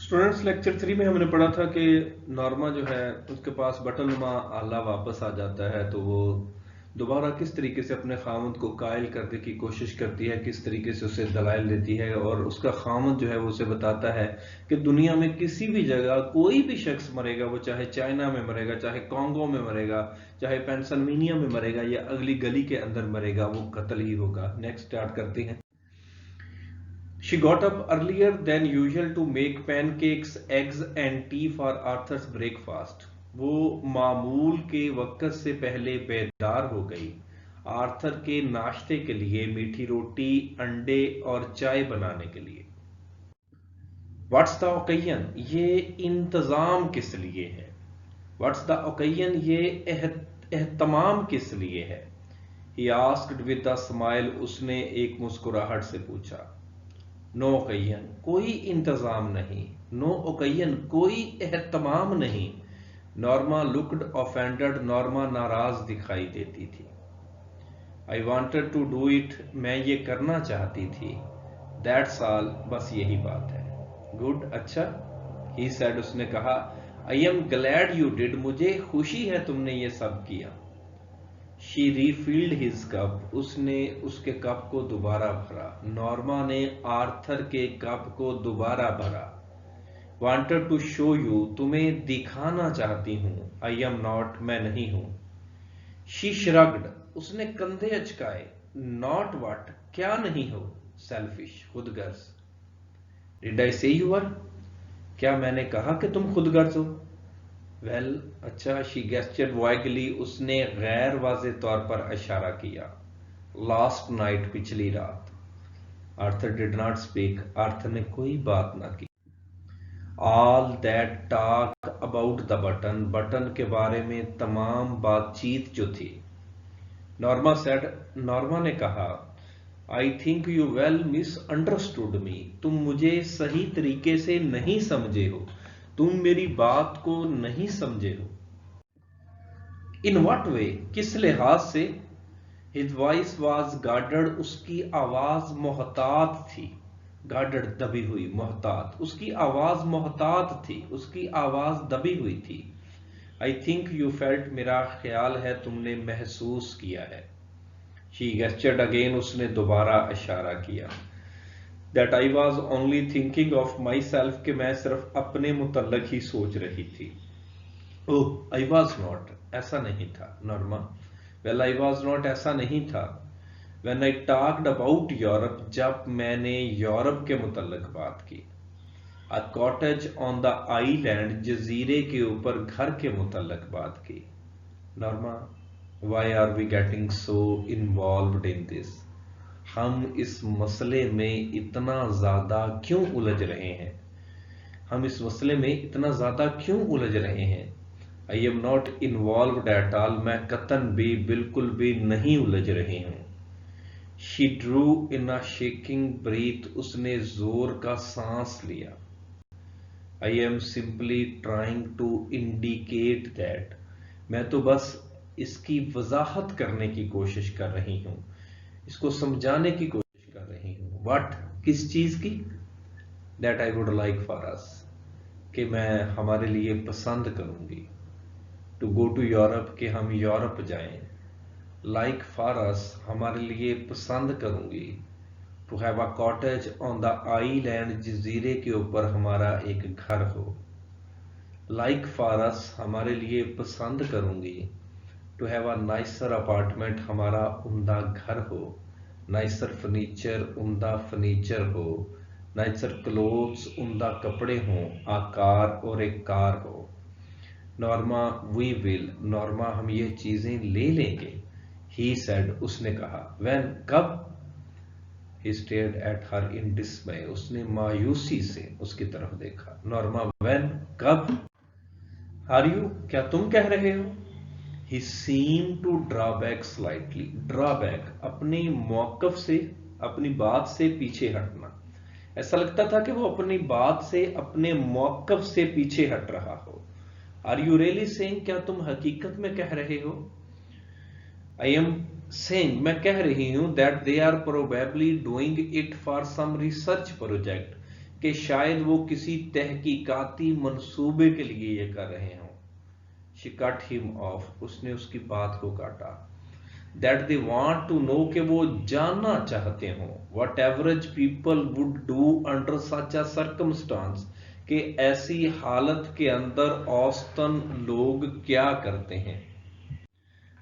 Students lecture 3 में हमने पढ़ा था कि नॉर्मा जो है उसके पास बटन नुमा आला वापस आ जाता है तो वो दोबारा किस तरीके से अपने खामद को कायल करने की कोशिश करती है, किस तरीके से उसे दलाइल देती है और उसका खामद जो है वो उसे बताता है कि दुनिया में किसी भी जगह कोई भी शख्स मरेगा, वो चाहे चाइना में मरेगा, चाहे कॉन्गो में मरेगा, चाहे पेंसिल्वेनिया में मरेगा या अगली गली के अंदर मरेगा, वो कत्ल ही होगा। नेक्स्ट स्टार्ट करते हैं। She got up earlier than usual to make pancakes, eggs and tea for Arthur's breakfast. वो मामूल के वक्त से पहले बेदार हो गई आर्थर के नाश्ते के लिए, मीठी रोटी, अंडे और चाय बनाने के लिए। What's the occasion? ये इंतजाम किस लिए है? What's the occasion? ये एहतमाम किस लिए है? He asked with a smile. उसने एक मुस्कुराहट से पूछा। नो ओकेजन, कोई इंतजाम नहीं। नो ओकेजन, कोई एहतमाम नहीं। नॉर्मा लुक्ड ऑफेंडेड, नॉर्मा नाराज दिखाई देती थी। I wanted to do it, मैं ये करना चाहती थी। दैट्स ऑल, बस यही बात है। गुड, अच्छा। ही सेड, उसने कहा। I am glad you did, मुझे खुशी है तुमने ये सब किया। शी रीफिल्ड हिज कप, उसने उसके कप को दोबारा भरा। नॉर्मा ने आर्थर के कप को दोबारा भरा। वांटेड टू शो यू, तुम्हें दिखाना चाहती हूं। आई एम नॉट, मैं नहीं हूं। शी श्रग्ड, उसने कंधे अचकाए। नॉट व्हाट, क्या नहीं हो। Selfish, Khudgarz. डिड आई से यू आर, क्या मैंने कहा कि तुम खुदगर्ज हो। वेल, अच्छा। शी गेस्चर्ड वाइगली, उसने गैर वाज़े तौर पर इशारा किया। लास्ट नाइट, पिछली रात। Arthur did not speak, Arthur ने कोई बात ना की। All that talk about the button, button के बारे में तमाम बातचीत जो थी। नॉर्मा सेड, नॉर्मा ने कहा। I think you well misunderstood me, तुम मुझे सही तरीके से नहीं समझे हो, तुम मेरी बात को नहीं समझे हो। इन व्हाट वे, किस लिहाज से। हिज वॉइस वॉज गार्डड, उसकी आवाज मोहतात थी। गार्डड, दबी हुई, मोहतात, उसकी आवाज मोहतात थी, उसकी आवाज दबी हुई थी। आई थिंक यू फेल्ट, मेरा ख्याल है तुमने महसूस किया है। शी गेस्चर्ड अगेन, उसने दोबारा इशारा किया। That I was only thinking of my self, कि मैं सिर्फ अपने मुतल्लक ही सोच रही थी। ओह, आई वॉज नॉट, ऐसा नहीं था। Norma, well I was not, ऐसा नहीं था। When I talked about Europe, जब मैंने यूरोप के मुतल्लक बात की। A cottage on the island, जजीरे के ऊपर घर के मुतल्लक बात की। Norma, why are we getting so involved in this, हम इस मसले में इतना ज्यादा क्यों उलझ रहे हैं, हम इस मसले में इतना ज्यादा क्यों उलझ रहे हैं। I am not involved at all, मैं कतन भी, बिल्कुल भी नहीं उलझ रही हूं। She drew in a shaking breath, उसने जोर का सांस लिया। I am simply trying to indicate that, मैं तो बस इसकी वजाहत करने की कोशिश कर रही हूं, इसको समझाने की कोशिश कर रही हूं। व्हाट, किस चीज की। That I would like for us, कि मैं हमारे लिए पसंद करूंगी। टू गो टू यूरोप, कि हम यूरोप जाएं। लाइक फॉर अस, हमारे लिए पसंद करूंगी। To have a cottage on the island, जजीरे के ऊपर हमारा एक घर हो। लाइक फॉर अस, हमारे लिए पसंद करूंगी। To have a nicer apartment, हमारा उम्दा घर हो। नाइसर फर्नीचर, उम्दा फर्नीचर हो। नाइसर क्लोथ्स, उम्दा कपड़े हों। आ कार, और एक कार हो। नॉर्मा, वी विल, नॉर्मा, हम ये चीजें ले लेंगे। ही सेड, उसने कहा। व्हेन, कब। ही स्टेयर्ड एट हर इन डिसमय, उसने मायूसी से उसकी तरफ देखा। नॉर्मा, व्हेन, कब। आर यू, क्या तुम कह रहे हो। He seem to draw back slightly, draw back, अपनी मौकफ से, अपनी बात से पीछे हटना। ऐसा लगता था कि वो अपनी बात से, अपने मौकफ से पीछे हट रहा हो। आर यू रियली सेइंग, क्या तुम हकीकत में कह रहे हो। आई एम सेइंग, मैं कह रही हूं, that they are probably doing it for some research project, کہ شاید وہ کسی تحقیقاتی منصوبے کے لیے یہ کر رہے ہوں. She cut him off. اس نے اس کی بات کو کاٹا. That they want to know کہ وہ جاننا چاہتے ہوں. What average people would do under such a circumstance کہ ایسی حالت کے اندر اوسطاً لوگ کیا کرتے ہیں.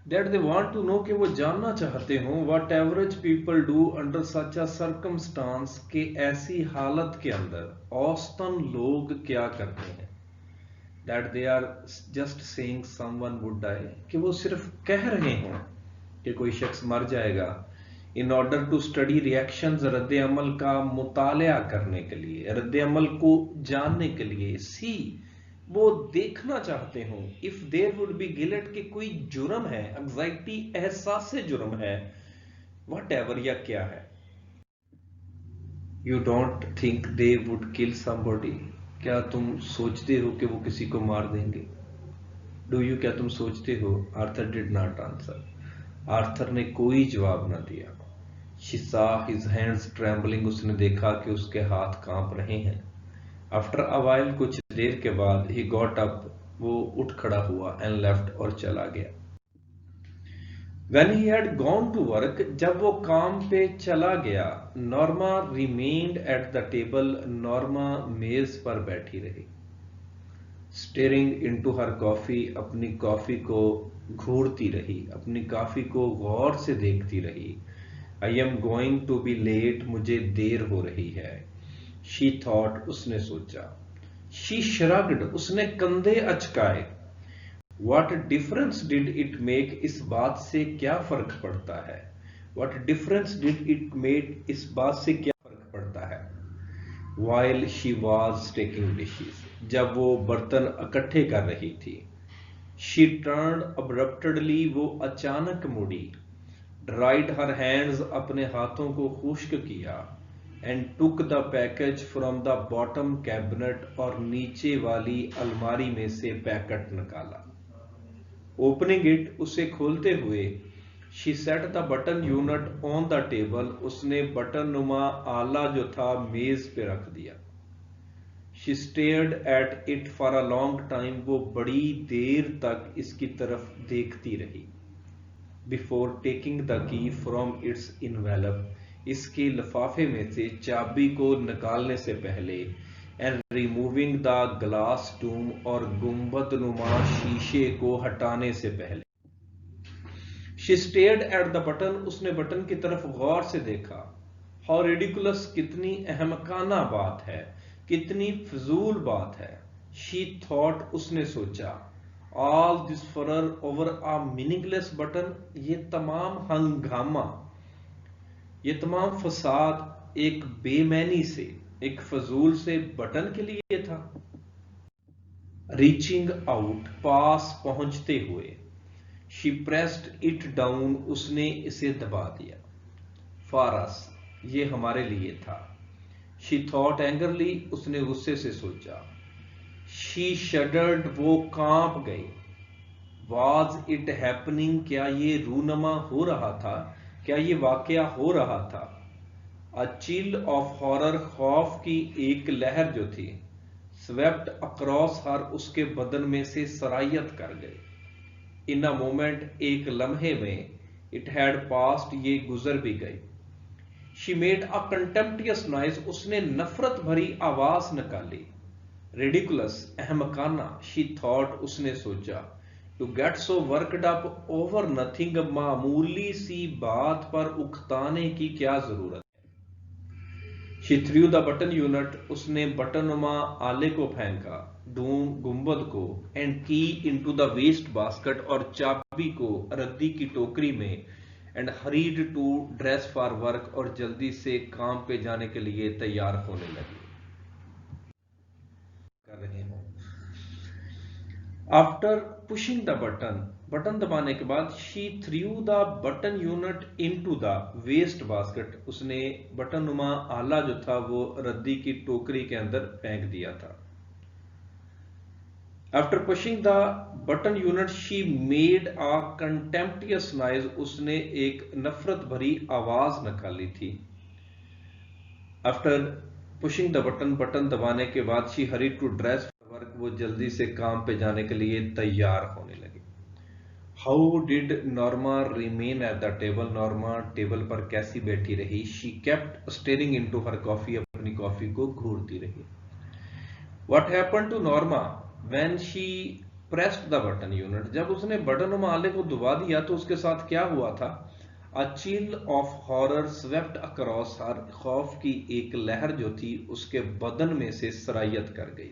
That they want to know کہ وہ جاننا چاہتے ہوں. What average people do under such a circumstance کہ ایسی حالت کے اندر اوسطاً لوگ کیا کرتے ہیں. That they are just saying someone would die کہ وہ صرف کہہ رہے ہیں کہ کوئی شخص مر جائے گا. In order to study reactions رد عمل کا مطالعہ کرنے کے لیے, رد عمل کو جاننے کے لیے. See وہ دیکھنا چاہتے ہوں. If there would be guilt کہ کوئی جرم ہے, anxiety احساس سے جرم ہے, whatever یا کیا ہے. You don't think they would kill somebody کیا تم سوچتے ہو کہ وہ کسی کو مار دیں گے. Do you کیا تم سوچتے ہو. Arthur did not answer. Arthur نے کوئی جواب نہ دیا. She saw his hands trembling. اس نے دیکھا کہ اس کے ہاتھ کانپ رہے ہیں. After a while کچھ دیر کے بعد he got up. وہ اٹھ کھڑا ہوا and left اور چلا گیا. When he had gone to work جب وہ کام پہ چلا گیا Norma remained at the table. Norma میز پر بیٹھی رہی. Staring into her coffee اپنی کافی کو گھورتی رہی, اپنی کافی کو غور سے دیکھتی رہی. I am going to be late مجھے دیر ہو رہی ہے. She thought اس نے سوچا. She shrugged اس نے کندھے اچکائے. What difference did it make اس بات سے کیا فرق پڑتا ہے. What difference did it make اس بات سے کیا فرق پڑتا ہے. While she was taking dishes جب وہ برتن اکٹھے کر رہی تھی. She turned abruptly وہ اچانک مڑی. Dried her hands اپنے ہاتھوں کو خشک کیا. And took the package from the bottom cabinet اور نیچے والی الماری میں سے پیکٹ نکالا. Opening it اسے کھولتے ہوئے She set the button unit on the table اس نے بٹن نما آلہ جو تھا میز پہ رکھ دیا. She stared at it for a long time وہ بڑی دیر تک اس کی طرف دیکھتی رہی. Before taking the key from its envelope اس کے لفافے میں سے چابی کو نکالنے سے پہلے and removing the glass dome اور گنبد نما شیشے کو ہٹانے سے پہلے. She stared at the button اس نے بٹن کی طرف غور سے دیکھا. How ridiculous کتنی احمقانہ بات ہے, کتنی فضول بات ہے. She thought اس نے سوچا. All this furor over a meaningless button یہ تمام ہنگامہ, یہ تمام فساد ایک بے معنی سے, ایک فضول سے بٹن کے لیے تھا. Reaching out پاس پہنچتے ہوئے. She pressed it down اس نے اسے دبا دیا. For us یہ ہمارے لیے تھا. She thought angrily اس نے غصے سے سوچا. She shuddered وہ کانپ گئی. Was it happening کیا یہ رونما ہو رہا تھا, کیا یہ واقعہ ہو رہا تھا. A chill of horror خوف کی ایک لہر جو تھی swept across her اس کے بدن میں سے سرایت کر گئی. In a moment ایک لمحے میں it had passed یہ گزر بھی گئی. She made a contemptuous noise اس نے نفرت بھری آواز نکالی. Ridiculous احمقانہ she thought اس نے سوچا. To get so worked up over nothing معمولی سی بات پر اکتانے کی کیا ضرورت. She threw the button unit اس نے بٹن نما آلے کو پھینکا, ڈوم گنبد کو, and key into the waste basket اور چابی کو ردی کی ٹوکری میں, and hurried to dress for work اور جلدی سے کام پہ جانے کے لیے تیار ہونے لگی. کر رہے ہوں. After pushing the button button دبانے کے بعد she threw the button unit into the waste basket اس نے بٹن نما آلہ جو تھا وہ ردی کی ٹوکری کے اندر پھینک دیا تھا. After pushing the button unit she made a contemptuous noise اس نے ایک نفرت بھری آواز نکالی تھی. After pushing the button, button दबाने के बाद she hurry to dress work, वो जल्दी से काम पे जाने के लिए तैयार होने लगी। How did Norma remain at the table, नॉर्मा टेबल पर कैसी बैठी रही। She kept staring into her coffee, अपनी कॉफी को घूरती रही। What happened to Norma when she pressed the button unit, जब उसने बटन आले को दबा दिया तो उसके साथ क्या हुआ था। A chill of horror swept across her, खौफ की एक लहर जो थी उसके बदन में से सरायत कर गई।